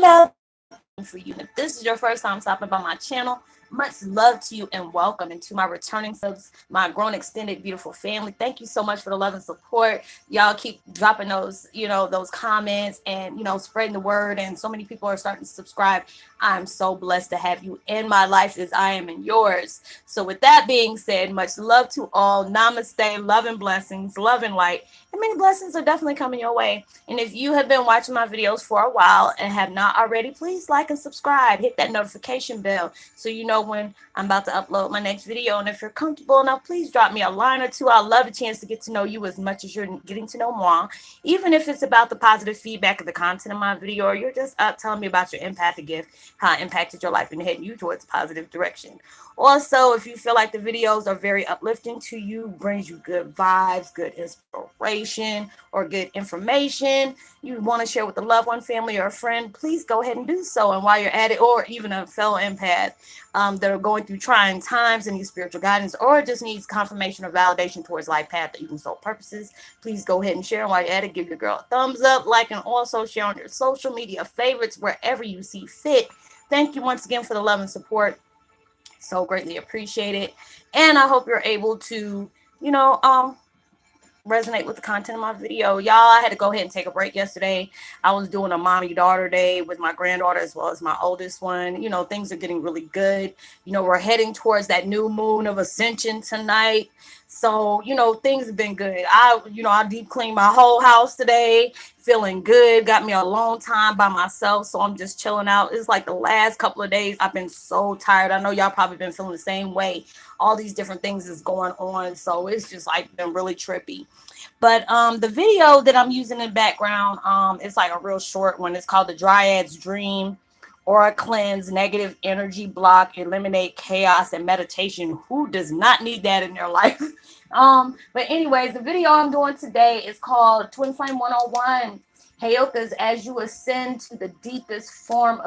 love for you. If this is your first time stopping by my channel, much love to you and welcome. And to my returning subs, my grown, extended, beautiful family, thank you so much for the love and support. Y'all keep dropping those, those comments and, spreading the word. And so many people are starting to subscribe. I'm so blessed to have you in my life as I am in yours. So with that being said, much love to all. Namaste, love and blessings, love and light. And many blessings are definitely coming your way. And if you have been watching my videos for a while and have not already, please like and subscribe. Hit that notification bell so you know when I'm about to upload my next video. And if you're comfortable enough, please drop me a line or two. I'd love a chance to get to know you as much as you're getting to know moi. Even if it's about the positive feedback of the content of my video, or you're just up telling me about your empathic gift, how it impacted your life and heading you towards a positive direction. Also, if you feel like the videos are very uplifting to you, brings you good vibes, good inspiration, or good information, you want to share with a loved one, family, or a friend, please go ahead and do so. And while you're at it, or even a fellow empath that are going through trying times and need spiritual guidance, or just needs confirmation or validation towards life path that you can soul purposes, please go ahead and share. And while you're at it, give your girl a thumbs up, like, and also share on your social media favorites wherever you see fit. Thank you once again for the love and support. So greatly appreciate it. And I hope you're able to, resonate with the content of my video. Y'all, I had to go ahead and take a break yesterday. I was doing a mommy-daughter day with my granddaughter as well as my oldest one. Things are getting really good. We're heading towards that new moon of ascension tonight. So, things have been good. I deep cleaned my whole house today, feeling good. Got me a long time by myself. So I'm just chilling out. It's like the last couple of days I've been so tired. I know y'all probably been feeling the same way. All these different things is going on. So it's just like been really trippy. But the video that I'm using in the background, it's like a real short one. It's called The Dryad's Dream. Aura cleanse, negative energy block, eliminate chaos, and meditation. Who does not need that in their life? But anyways, the video I'm doing today is called Twin Flame 101. Heyoka's As You Ascend to the deepest form,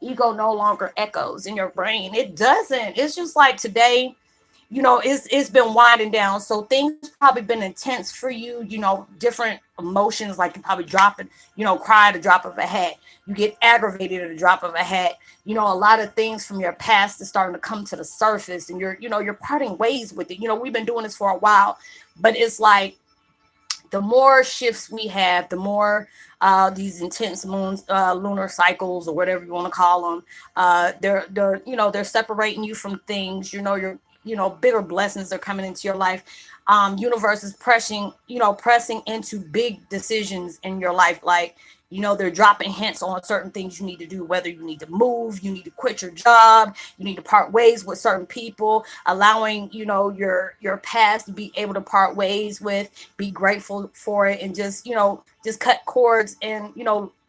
ego no longer echoes in your brain. It doesn't. It's just like today, it's been winding down. So things probably been intense for you, different emotions, like you probably dropping, cry at a drop of a hat. You get aggravated at a drop of a hat. A lot of things from your past is starting to come to the surface and you're parting ways with it. We've been doing this for a while, but it's like the more shifts we have, the more these intense moons, lunar cycles, or whatever you want to call them, they're separating you from things. Bigger blessings are coming into your life. Universe is pressing into big decisions in your life. Like, they're dropping hints on certain things you need to do, whether you need to move, you need to quit your job, you need to part ways with certain people, allowing, your past to be able to part ways with, be grateful for it, and just cut cords and,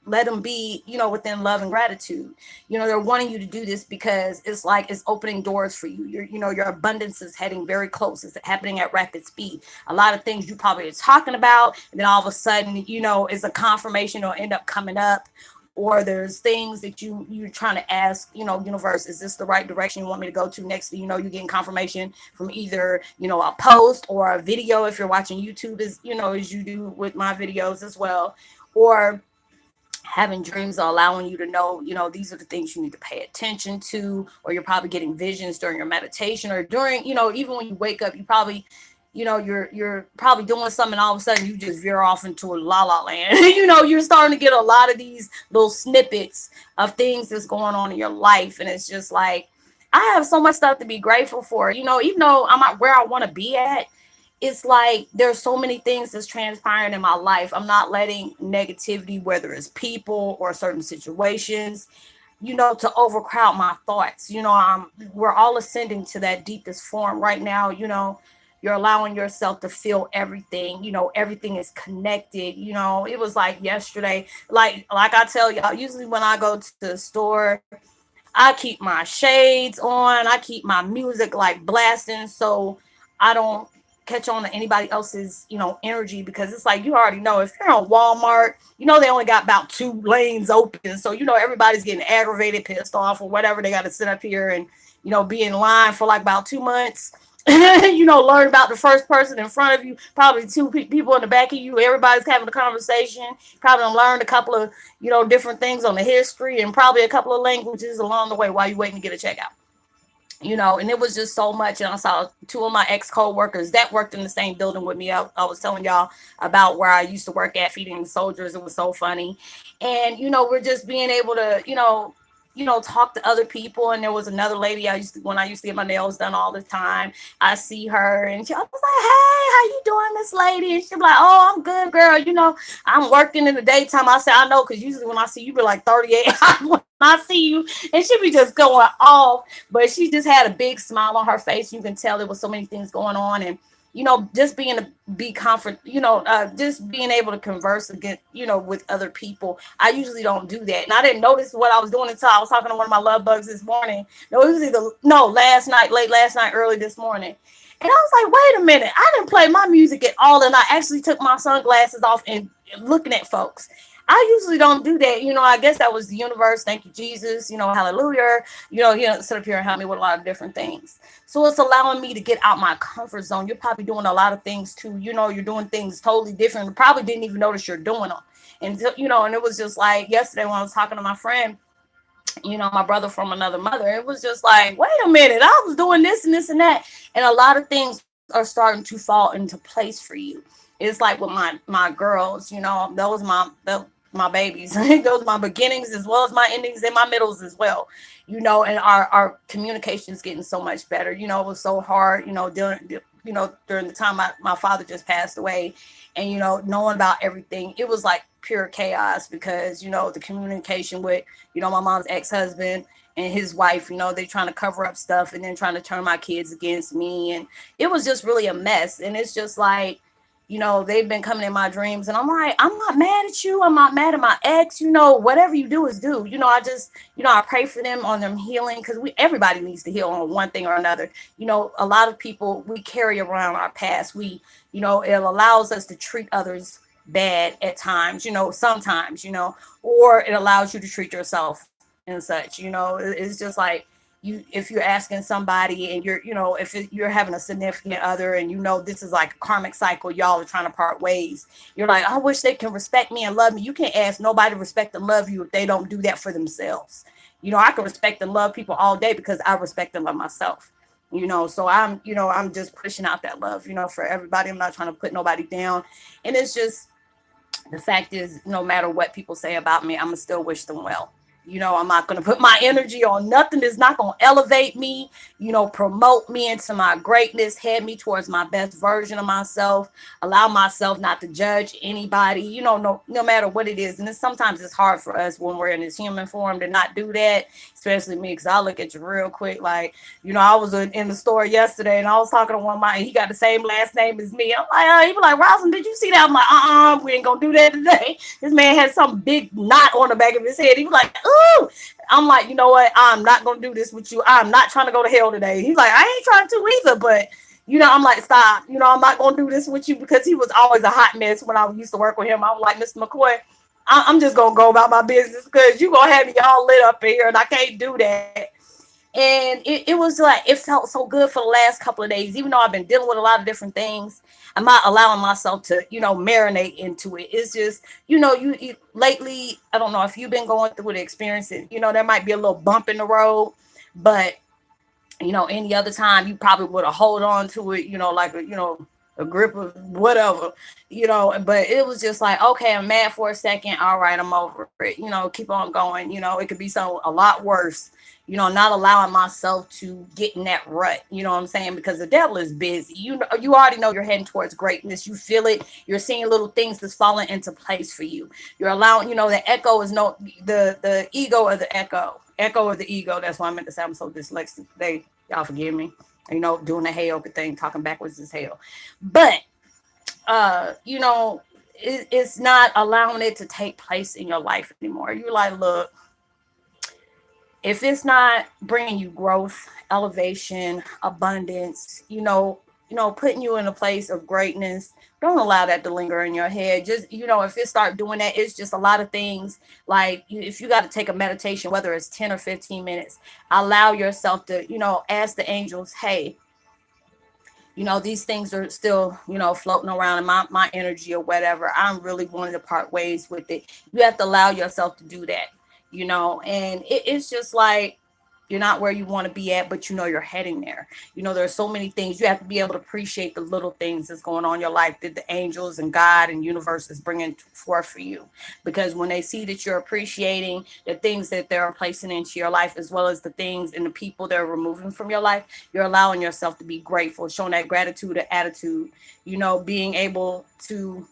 let them be, within love and gratitude. They're wanting you to do this because it's like it's opening doors for you. Your abundance is heading very close. It's happening at rapid speed. A lot of things you probably are talking about, and then all of a sudden, it's a confirmation or end up coming up. Or there's things that you're trying to ask, universe, is this the right direction you want me to go to next? You're getting confirmation from either, a post or a video if you're watching YouTube, as you do with my videos as well. Or having dreams are allowing you to know, these are the things you need to pay attention to, or you're probably getting visions during your meditation, or during, even when you wake up, you probably, you're probably doing something and all of a sudden you just veer off into a la la land. You're starting to get a lot of these little snippets of things that's going on in your life. And it's just like, I have so much stuff to be grateful for, even though I'm not where I want to be at. It's like there's so many things that's transpiring in my life. I'm not letting negativity, whether it's people or certain situations, to overcrowd my thoughts. We're all ascending to that deepest form right now. You're allowing yourself to feel everything. Everything is connected. It was like yesterday, like I tell y'all, usually when I go to the store, I keep my shades on. I keep my music like blasting so I don't catch on to anybody else's, energy, because it's like, you already know, if you're on Walmart, they only got about 2 lanes open. So, everybody's getting aggravated, pissed off, or whatever. They got to sit up here and, be in line for like about 2 months. Learn about the first person in front of you, probably two people in the back of you. Everybody's having a conversation. Probably learned a couple of, different things on the history and probably a couple of languages along the way while you're waiting to get a checkout. And it was just so much. And I saw two of my ex co-workers that worked in the same building with me. I was telling y'all about where I used to work at feeding soldiers. It was so funny. And, we're just being able to, talk to other people. And there was another lady when I used to get my nails done all the time. I see her and I was like, hey, how you doing, Miss Lady? And she'd be like, oh, I'm good, girl. I'm working in the daytime. I said, I know, because usually when I see you, be like 38 when I see you. And she'd be just going off. But she just had a big smile on her face. You can tell there was so many things going on. And just being to be comfort, just being able to converse again, with other people. I usually don't do that. And I didn't notice what I was doing until I was talking to one of my love bugs this morning. No, it was late last night, early this morning. And I was like, wait a minute, I didn't play my music at all. And I actually took my sunglasses off and looking at folks. I usually don't do that. I guess that was the universe. Thank you, Jesus. Hallelujah. Sit up here and help me with a lot of different things. So it's allowing me to get out my comfort zone. You're probably doing a lot of things too. You're doing things totally different. You probably didn't even notice you're doing them. And, and it was just like yesterday when I was talking to my friend, my brother from another mother, it was just like, wait a minute, I was doing this and this and that. And a lot of things are starting to fall into place for you. It's like with my girls, those my babies. Those my beginnings as well as my endings and my middles as well. And our communication is getting so much better. It was so hard, during the time my father just passed away, and knowing about everything, it was like pure chaos because the communication with my mom's ex-husband and his wife, they trying to cover up stuff and then trying to turn my kids against me, and it was just really a mess. And it's just like, they've been coming in my dreams, and I'm like, I'm not mad at you. I'm not mad at my ex. Whatever you do is do. I just, I pray for them on them healing, because everybody needs to heal on one thing or another. A lot of people, we carry around our past. It allows us to treat others bad at times, sometimes, or it allows you to treat yourself and such. It's just like, if you're asking somebody and you're having a significant other and this is like a karmic cycle, y'all are trying to part ways. You're like, I wish they can respect me and love me. You can't ask nobody to respect and love you if they don't do that for themselves. I can respect and love people all day because I respect and love myself. So I'm just pushing out that love, for everybody. I'm not trying to put nobody down. And it's just, the fact is, no matter what people say about me, I'm gonna still wish them well. I'm not going to put my energy on nothing that's not going to elevate me, promote me into my greatness, head me towards my best version of myself, allow myself not to judge anybody, no matter what it is. And sometimes it's hard for us when we're in this human form to not do that, especially me, because I look at you real quick. Like, I was in the store yesterday and I was talking to one of he got the same last name as me. I'm like, he was like, Roslynn, did you see that? I'm like, we ain't going to do that today. This man had some big knot on the back of his head. He was like, ooh. I'm like, you know what? I'm not going to do this with you. I'm not trying to go to hell today. He's like, I ain't trying to either, but I'm like, stop. I'm not going to do this with you, because he was always a hot mess when I used to work with him. I was like, Mr. Mckoy, I'm just going to go about my business, because you're going to have me all lit up in here and I can't do that. And it was like, it felt so good for the last couple of days, even though I've been dealing with a lot of different things. I'm not allowing myself to, marinate into it. It's just, you lately, I don't know if you've been going through the experiences, there might be a little bump in the road, but, any other time you probably would have hold on to it, like, a grip of whatever, but it was just like, okay, I'm mad for a second. All right, I'm over it, keep on going. It could be a lot worse, not allowing myself to get in that rut, what I'm saying? Because the devil is busy. You already know you're heading towards greatness. You feel it. You're seeing little things that's falling into place for you. You're allowing, the echo is the ego of the echo of the ego. That's why I meant to say I'm so dyslexic today. Y'all forgive me. Doing the Heyoka thing, talking backwards as hell. But, it's not allowing it to take place in your life anymore. You're like, look, if it's not bringing you growth, elevation, abundance, putting you in a place of greatness, don't allow that to linger in your head. Just, if it start doing that, it's just a lot of things. Like, if you got to take a meditation, whether it's 10 or 15 minutes, allow yourself to, ask the angels, hey, these things are still, floating around in my energy or whatever. I'm really wanting to part ways with it. You have to allow yourself to do that, and it's just like you're not where you want to be at, but you're heading there. There's so many things. You have to be able to appreciate the little things that's going on in your life that the angels and God and universe is bringing forth for you. Because when they see that you're appreciating the things that they're placing into your life, as well as the things and the people they're removing from your life, you're allowing yourself to be grateful, showing that gratitude and attitude, being able to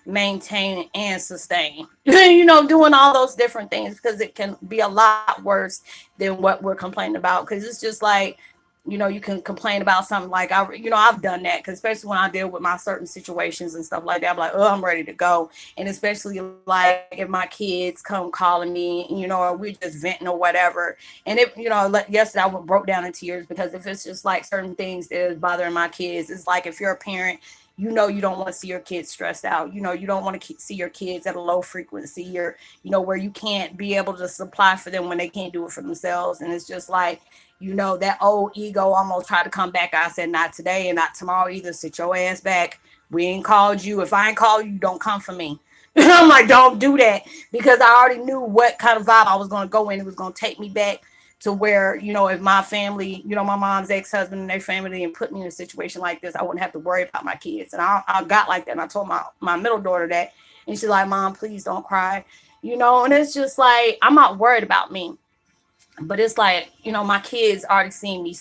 maintain and sustain, doing all those different things, because it can be a lot worse than what we're complaining about. Because it's just like, you can complain about something like I've done that, because especially when I deal with my certain situations and stuff like that, I'm like, oh, I'm ready to go. And especially like if my kids come calling me, or we're just venting or whatever. And if yesterday I broke down in tears, because if it's just like certain things that is bothering my kids, it's like if you're a parent, you don't want to see your kids stressed out. You don't want to see your kids at a low frequency, or where you can't be able to supply for them when they can't do it for themselves. And it's just like, that old ego almost tried to come back. I said, not today and not tomorrow either. Sit your ass back. We ain't called you. If I ain't called you, don't come for me. I'm like, don't do that, because I already knew what kind of vibe I was going to go in. It was going to take me back to where, if my family, my mom's ex-husband and their family, and put me in a situation like this, I wouldn't have to worry about my kids. And I got like that. And I told my middle daughter that, and she's like, Mom, please don't cry, and it's just like, I'm not worried about me. But it's like, my kids already seen me,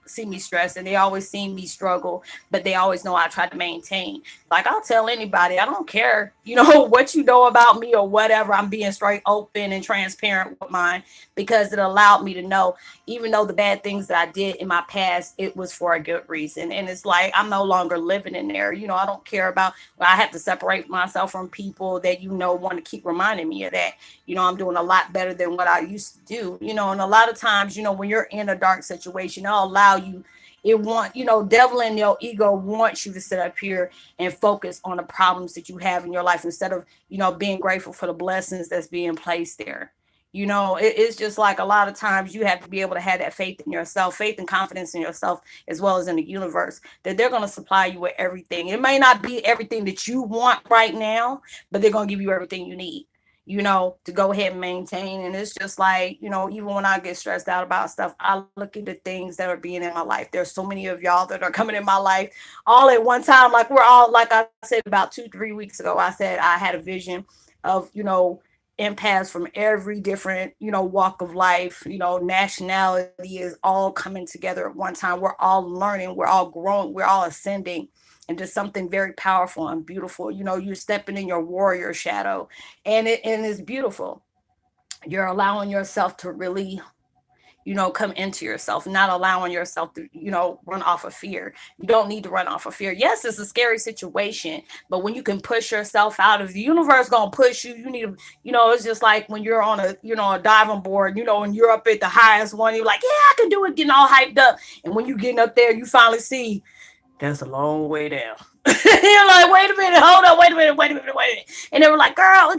see me stressed, and they always see me struggle, but they always know I try to maintain. Like, I'll tell anybody, I don't care, what you know about me or whatever. I'm being straight open and transparent with mine, because it allowed me to know, even though the bad things that I did in my past, it was for a good reason. And it's like, I'm no longer living in there. I don't care about, well, I have to separate myself from people that, want to keep reminding me of that. I'm doing a lot better than what I used to do, and a lot of times, when you're in a dark situation, it'll allow you, devil in your ego wants you to sit up here and focus on the problems that you have in your life, instead of, being grateful for the blessings that's being placed there. It's just like, a lot of times you have to be able to have that faith in yourself, faith and confidence in yourself, as well as in the universe, that they're going to supply you with everything. It may not be everything that you want right now, but they're going to give you everything you need, to go ahead and maintain. And it's just like, even when I get stressed out about stuff, I look at the things that are being in my life. There's so many of y'all that are coming in my life all at one time. Like, we're all, like I said about 2-3 weeks ago, I said I had a vision of, empaths from every different, walk of life, nationality is all coming together at one time. We're all learning, we're all growing, we're all ascending into something very powerful and beautiful. You're stepping in your warrior shadow, and it's beautiful. You're allowing yourself to really, come into yourself, not allowing yourself to, run off of fear. You don't need to run off of fear. Yes, it's a scary situation, but when you can push yourself out of, the universe gonna push you. You need to, it's just like when you're on a, a diving board, and you're up at the highest one, you're like, yeah, I can do it, getting all hyped up. And when you getting up there, you finally see that's a long way down. You're like, wait a minute, hold up, wait a minute. And they were like, girl,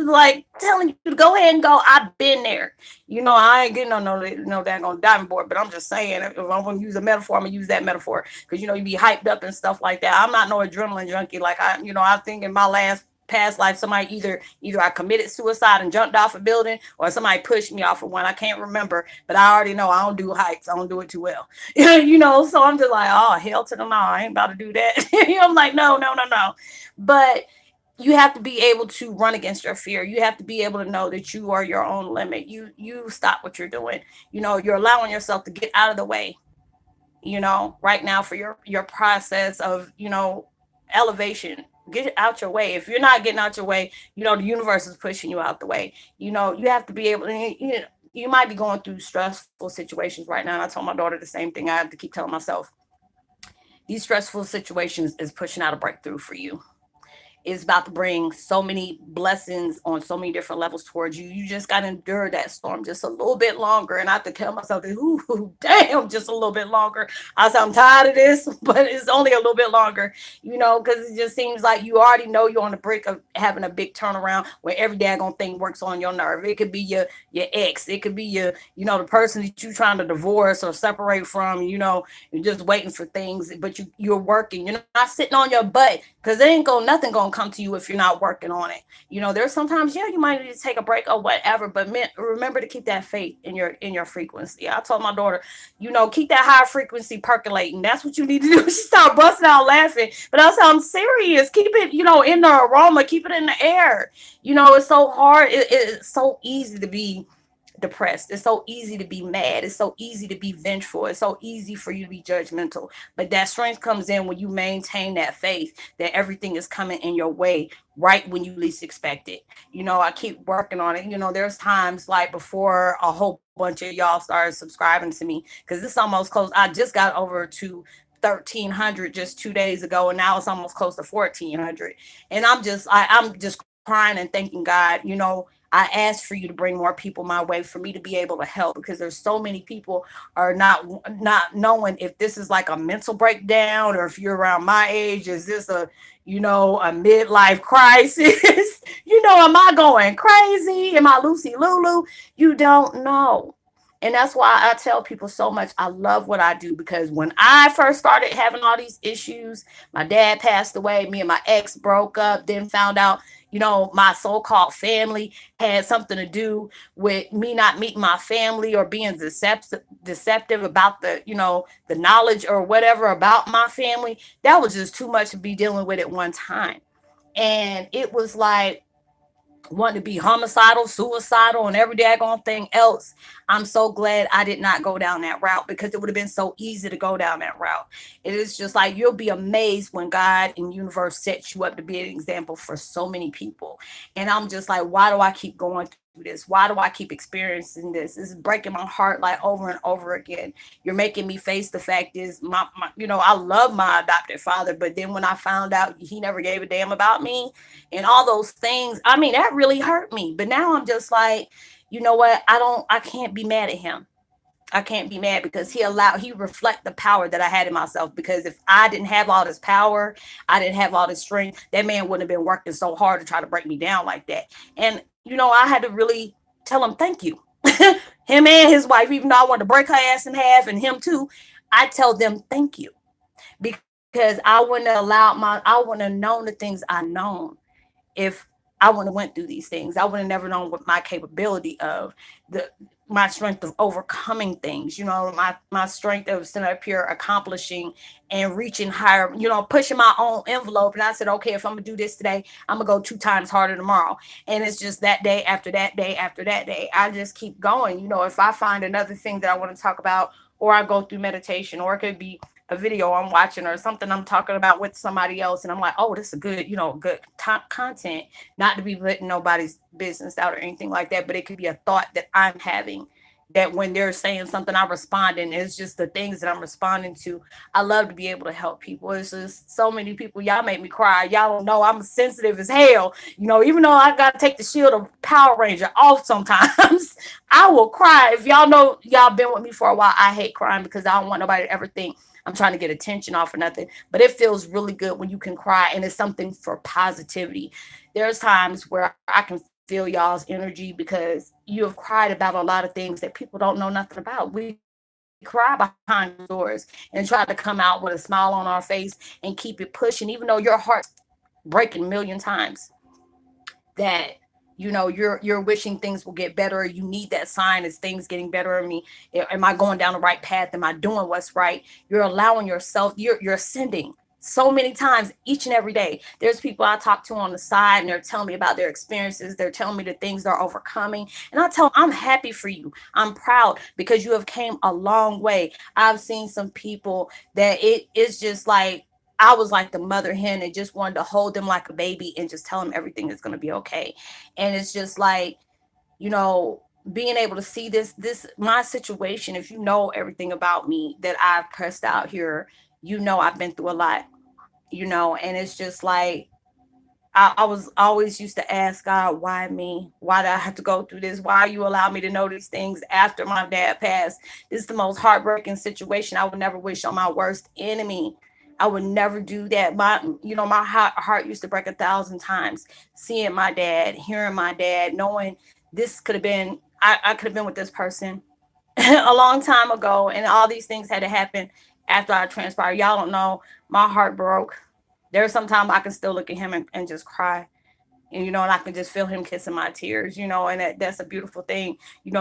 like telling you to go ahead and go. I've been there. I ain't getting on no daggone diving board, but I'm just saying, if I'm gonna use a metaphor, I'm gonna use that metaphor, because you be hyped up and stuff like that. I'm not no adrenaline junkie. Like, I think in my last past life, somebody either I committed suicide and jumped off a building, or somebody pushed me off of one. I can't remember, but I already know I don't do heights. I don't do it too well. So I'm just like, oh, hell to the no, I ain't about to do that. I'm like, no. But you have to be able to run against your fear. You have to be able to know that you are your own limit. You stop what you're doing. You're allowing yourself to get out of the way, right now, for your process of, elevation. Get out your way. If you're not getting out your way, the universe is pushing you out the way. You have to be able to, you might be going through stressful situations right now. And I told my daughter the same thing. I have to keep telling myself, these stressful situations is pushing out a breakthrough for you. is about to bring so many blessings on so many different levels towards you. You just got to endure that storm just a little bit longer. And I have to tell myself, ooh, damn, just a little bit longer. I said, I'm tired of this, but it's only a little bit longer, because it just seems like you already know you're on the brink of having a big turnaround where every daggone thing works on your nerve. It could be your ex, it could be the person that you're trying to divorce or separate from. You're just waiting for things, but you're working. You're not sitting on your butt because there ain't nothing gonna come to you if you're not working on it. There's sometimes, yeah, you might need to take a break or whatever, but remember to keep that faith in your frequency. I told my daughter, keep that high frequency percolating. That's what you need to do. She started busting out laughing, but I said, I'm serious. Keep it, in the aroma, keep it in the air. It's so hard. It's so easy to be depressed. It's so easy to be mad. It's so easy to be vengeful. It's so easy for you to be judgmental. But that strength comes in when you maintain that faith that everything is coming in your way right when you least expect it. I keep working on it. There's times like before a whole bunch of y'all started subscribing to me, because this almost close. I just got over to 1,300 just 2 days ago, and now it's almost close to 1,400. And I'm just crying and thanking God. I asked for you to bring more people my way for me to be able to help, because there's so many people are not knowing if this is like a mental breakdown, or if you're around my age, is this a midlife crisis? Am I going crazy? Am I Lucy Lulu? You don't know. And that's why I tell people so much. I love what I do, because when I first started having all these issues, my dad passed away, me and my ex broke up, then found out, my so-called family had something to do with me not meeting my family or being deceptive about the knowledge or whatever about my family. That was just too much to be dealing with at one time. And it was like, wanting to be homicidal, suicidal, and every daggone thing else. I'm so glad I did not go down that route, because it would have been so easy to go down that route. It is just like, you'll be amazed when God and universe sets you up to be an example for so many people. And I'm just like, why do I keep going through this? Why do I keep experiencing this? This is breaking my heart like over and over again. You're making me face the fact is I love my adopted father, but then when I found out he never gave a damn about me and all those things, I mean, that really hurt me. But now I'm just like, you know what? I can't be mad at him. I can't be mad, because he reflect the power that I had in myself. Because if I didn't have all this power, I didn't have all this strength, that man wouldn't have been working so hard to try to break me down like that. And I had to really tell him thank you. Him and his wife, even though I wanted to break her ass in half, and him too, I tell them thank you, because I wouldn't have known the things I known if I wouldn't have went through these things. I would have never known what my capability of the my strength of overcoming things, my strength of sitting up here accomplishing and reaching higher, pushing my own envelope. And I said, okay, if I'm gonna do this today, I'm gonna go 2 times harder tomorrow. And it's just that day after that day after that day. I just keep going. If I find another thing that I want to talk about, or I go through meditation, or it could be a video I'm watching or something I'm talking about with somebody else, and I'm like, oh, this is good, good top content, not to be letting nobody's business out or anything like that, but it could be a thought that I'm having, that when they're saying something, I'm responding. It's just the things that I'm responding to. I love to be able to help people. It's just so many people. Y'all make me cry. Y'all don't know I'm sensitive as hell. Even though I got to take the shield of Power Ranger off sometimes, I will cry. If y'all know, y'all been with me for a while, I hate crying, because I don't want nobody to ever think I'm trying to get attention off or nothing. But it feels really good when you can cry, and it's something for positivity. There's times where I can feel y'all's energy, because you have cried about a lot of things that people don't know nothing about. We cry behind doors and try to come out with a smile on our face and keep it pushing, even though your heart's breaking a million times. That you're wishing things will get better, or you need that sign, is things getting better in me, am I going down the right path, am I doing what's right? You're allowing yourself, you're ascending so many times each and every day. There's people I talk to on the side, and they're telling me about their experiences, they're telling me the things they're overcoming, and I tell them, I'm happy for you, I'm proud, because you have came a long way. I've seen some people that it is just like, I was like the mother hen and just wanted to hold them like a baby and just tell them everything is going to be okay. And it's just like, you know, being able to see this my situation. If you know everything about me that I've pressed out here, I've been through a lot, and it's just like, I was always used to ask God, why me? Why did I have to go through this? Why you allow me to know these things after my dad passed? This is the most heartbreaking situation. I would never wish on my worst enemy. I would never do that. My heart used to break 1,000 times seeing my dad, hearing my dad, knowing this could have been, I could have been with this person a long time ago, and all these things had to happen after I transpired. Y'all don't know, my heart broke. There's sometimes I can still look at him and just cry, and I can just feel him kissing my tears, and that's a beautiful thing,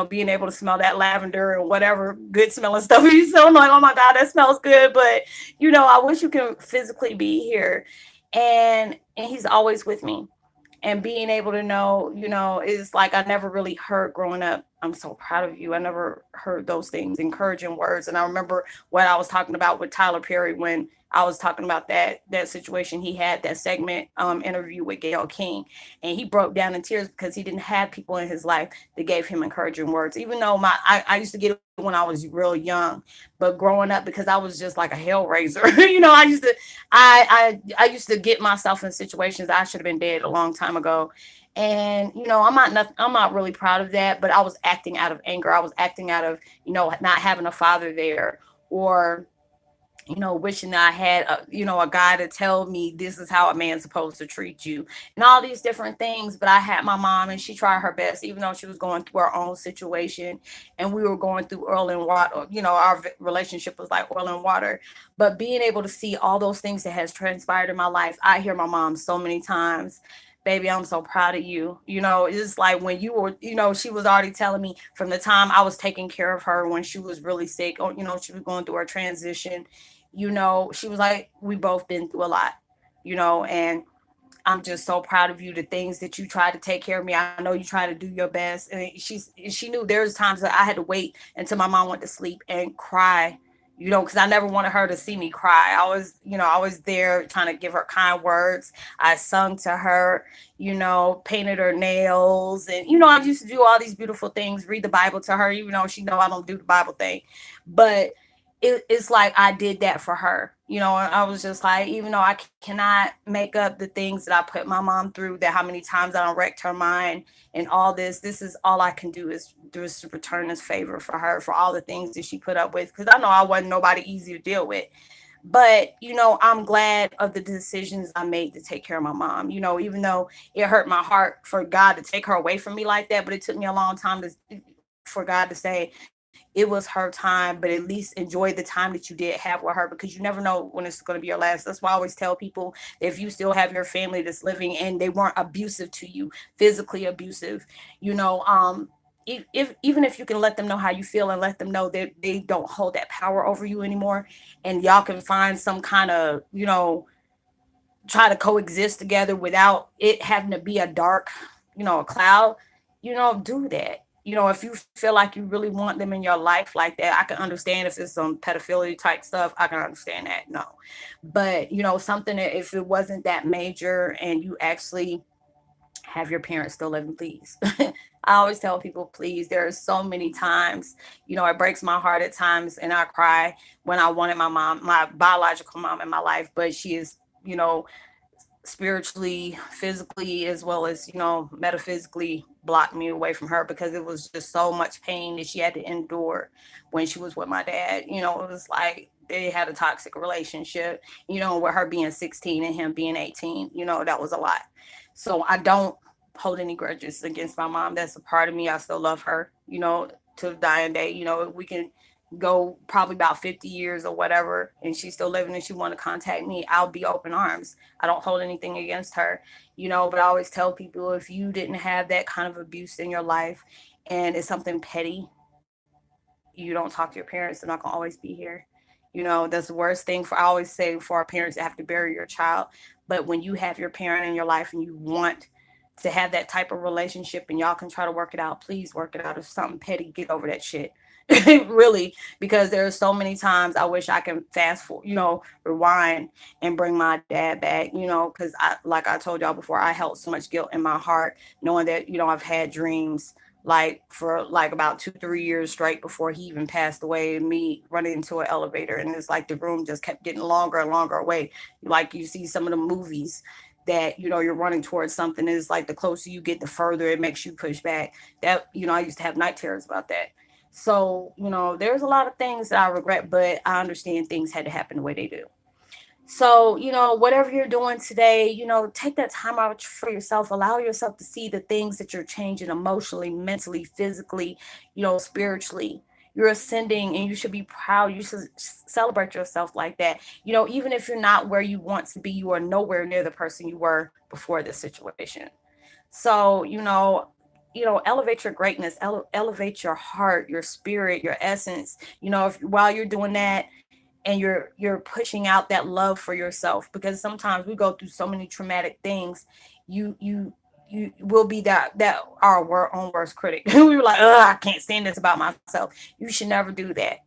being able to smell that lavender and whatever good smelling stuff you smell. I'm like, oh my God, that smells good. But I wish you can physically be here, and he's always with me, and being able to know, is like I never really heard growing up. I'm so proud of you. I never heard those things, encouraging words. And I remember what I was talking about with Tyler Perry when I was talking about that situation. He had that segment interview with Gayle King, and he broke down in tears because he didn't have people in his life that gave him encouraging words. Even though I used to get it when I was real young, but growing up, because I was just like a hellraiser. I used to get myself in situations I should have been dead a long time ago. And I'm not really proud of that, but I was acting out of anger. I was acting out of not having a father there, or wishing that I had a guy to tell me this is how a man's supposed to treat you, and all these different things. But I had my mom, and she tried her best, even though she was going through her own situation, and we were going through oil and water. Our relationship was like oil and water. But being able to see all those things that has transpired in my life, I hear my mom so many times. Baby, I'm so proud of you. It's like when she was already telling me from the time I was taking care of her when she was really sick, or, she was going through her transition. She was like, we both been through a lot, and I'm just so proud of you. The things that you tried to take care of me, I know you try to do your best. And she knew there was times that I had to wait until my mom went to sleep and cry, because I never wanted her to see me cry. I was there trying to give her kind words. I sung to her, painted her nails, and I used to do all these beautiful things, read the Bible to her, even though she know I don't do the Bible thing. But it's like I did that for her. I was just like, even though I cannot make up the things that I put my mom through, that how many times I don't wrecked her mind and all this is all I can do is to return this favor for her, for all the things that she put up with. Because I know I wasn't nobody easy to deal with. But I'm glad of the decisions I made to take care of my mom. Even though it hurt my heart for God to take her away from me like that, but it took me a long time for God to say it was her time, but at least enjoy the time that you did have with her, because you never know when it's going to be your last. That's why I always tell people that if you still have your family that's living and they weren't abusive to you, physically abusive, you know, if even if you can let them know how you feel and let them know that they don't hold that power over you anymore, and y'all can find some kind of, try to coexist together without it having to be a dark, a cloud, do that. If you feel like you really want them in your life like that, I can understand if it's some pedophilia type stuff. I can understand that. No, but something that if it wasn't that major and you actually have your parents still living, please. I always tell people, please. There are so many times, it breaks my heart at times, and I cry when I wanted my mom, my biological mom in my life, but she is, you know, spiritually, physically, as well as, metaphysically blocked me away from her because it was just so much pain that she had to endure when she was with my dad. It was like they had a toxic relationship, with her being 16 and him being 18, that was a lot. So I don't hold any grudges against my mom. That's a part of me. I still love her, to the dying day. We can go probably about 50 years or whatever, and she's still living and she want to contact me, I'll be open arms. I don't hold anything against her, but I always tell people, if you didn't have that kind of abuse in your life and it's something petty, you don't talk to your parents, they're not going to always be here. That's the worst thing. I always say, for our parents to have to bury your child. But when you have your parent in your life and you want to have that type of relationship and y'all can try to work it out, please work it out. If something petty, get over that shit. Really, because there are so many times I wish I can fast forward, rewind and bring my dad back, because like I told y'all before, I held so much guilt in my heart, knowing that, I've had dreams like for like about 2 3 years straight before he even passed away, me running into an elevator, and it's like the room just kept getting longer and longer away, like you see some of the movies that, you know, you're running towards something. Is like the closer you get, the further it makes you push back. That, you know, I used to have night terrors about that. So, you know, there's a lot of things that I regret, but I understand things had to happen the way they do. So, you know, whatever you're doing today, you know, take that time out for yourself. Allow yourself to see the things that you're changing emotionally, mentally, physically, you know, spiritually. You're ascending and you should be proud. You should celebrate yourself like that. You know, even if you're not where you want to be, you are nowhere near the person you were before this situation. So, you know, elevate your greatness, elevate your heart, your spirit, your essence. You know, if while you're doing that, and you're pushing out that love for yourself, because sometimes we go through so many traumatic things. You you you will be that our own worst critic. We were like, I can't stand this about myself. You should never do that.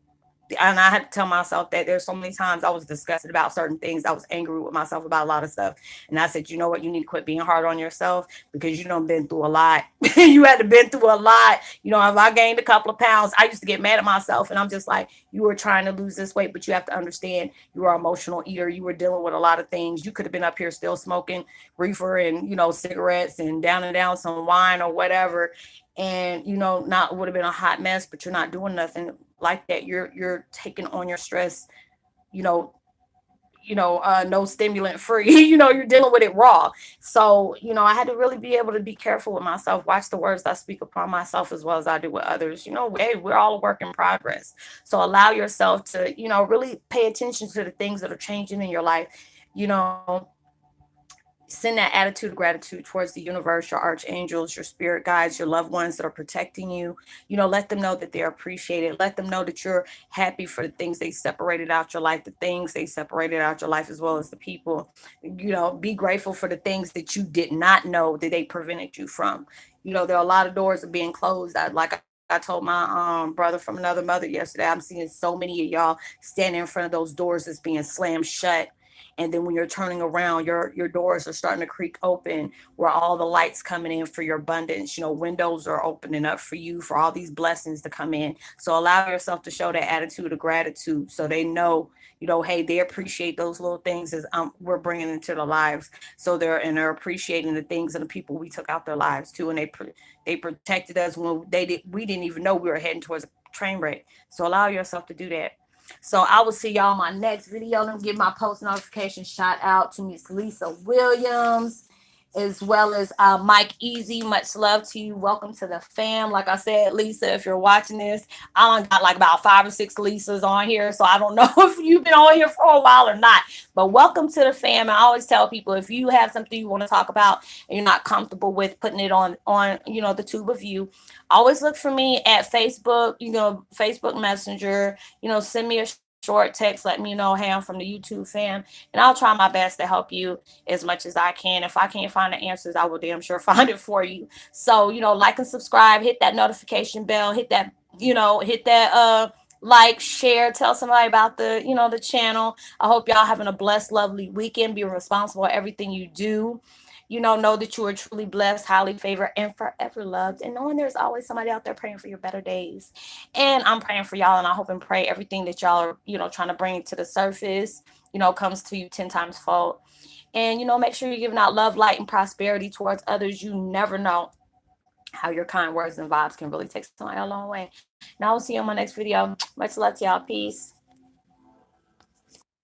And I had to tell myself that there's so many times I was disgusted about certain things. I was angry with myself about a lot of stuff. And I said, you know what? You need to quit being hard on yourself, because you done been through a lot. You had to been through a lot. You know, if I gained a couple of pounds, I used to get mad at myself. And I'm just like, you were trying to lose this weight, but you have to understand you are an emotional eater. You were dealing with a lot of things. You could have been up here still smoking reefer and, you know, cigarettes and down some wine or whatever. And, you know, not would have been a hot mess, but you're not doing nothing like that. You're taking on your stress, you know, no stimulant free. You know, you're dealing with it raw. So, you know, I had to really be able to be careful with myself, watch the words I speak upon myself as well as I do with others. You know, hey, we're all a work in progress. So allow yourself to, you know, really pay attention to the things that are changing in your life. You know, send that attitude of gratitude towards the universe, your archangels, your spirit guides, your loved ones that are protecting you. You know, let them know that they're appreciated. Let them know that you're happy for the things they separated out your life, the things they separated out your life, as well as the people. You know, be grateful for the things that you did not know that they prevented you from. You know, there are a lot of doors that being closed. I told my brother from another mother yesterday, I'm seeing so many of y'all standing in front of those doors that's being slammed shut, and then when you're turning around, your doors are starting to creak open, where all the lights coming in for your abundance. You know, windows are opening up for you for all these blessings to come in. So allow yourself to show that attitude of gratitude, so they know, you know, hey, they appreciate those little things as we're bringing into their lives. So they're appreciating the things and the people we took out their lives too, and they protected us when we didn't even know we were heading towards a train wreck. So allow yourself to do that. So I will see y'all in my next video. Let me give my post notification shout out to Miss Lisa Williams, as well as Mike Easy. Much love to you. Welcome to the fam. Like I said, Lisa, if you're watching this, I done got like about 5 or 6 Lisas on here. So I don't know if you've been on here for a while or not. But welcome to the fam. I always tell people, if you have something you want to talk about and you're not comfortable with putting it on you know, the tube of you, always look for me at Facebook, you know, Facebook Messenger. You know, send me a short text, let me know, hey, I'm from the YouTube fam, and I'll try my best to help you as much as I can. If I can't find the answers, I will damn sure find it for you. So, you know, like and subscribe, hit that notification bell, hit that, you know, hit that like, share, tell somebody about the, you know, the channel. I hope y'all having a blessed, lovely weekend. Be responsible for everything you do. You know that you are truly blessed, highly favored, and forever loved. And knowing there's always somebody out there praying for your better days. And I'm praying for y'all, and I hope and pray everything that y'all are, you know, trying to bring to the surface, you know, comes to you 10 times fold. And, you know, make sure you're giving out love, light, and prosperity towards others. You never know how your kind words and vibes can really take somebody a long way. Now, I'll see you on my next video. Much love to y'all. Peace.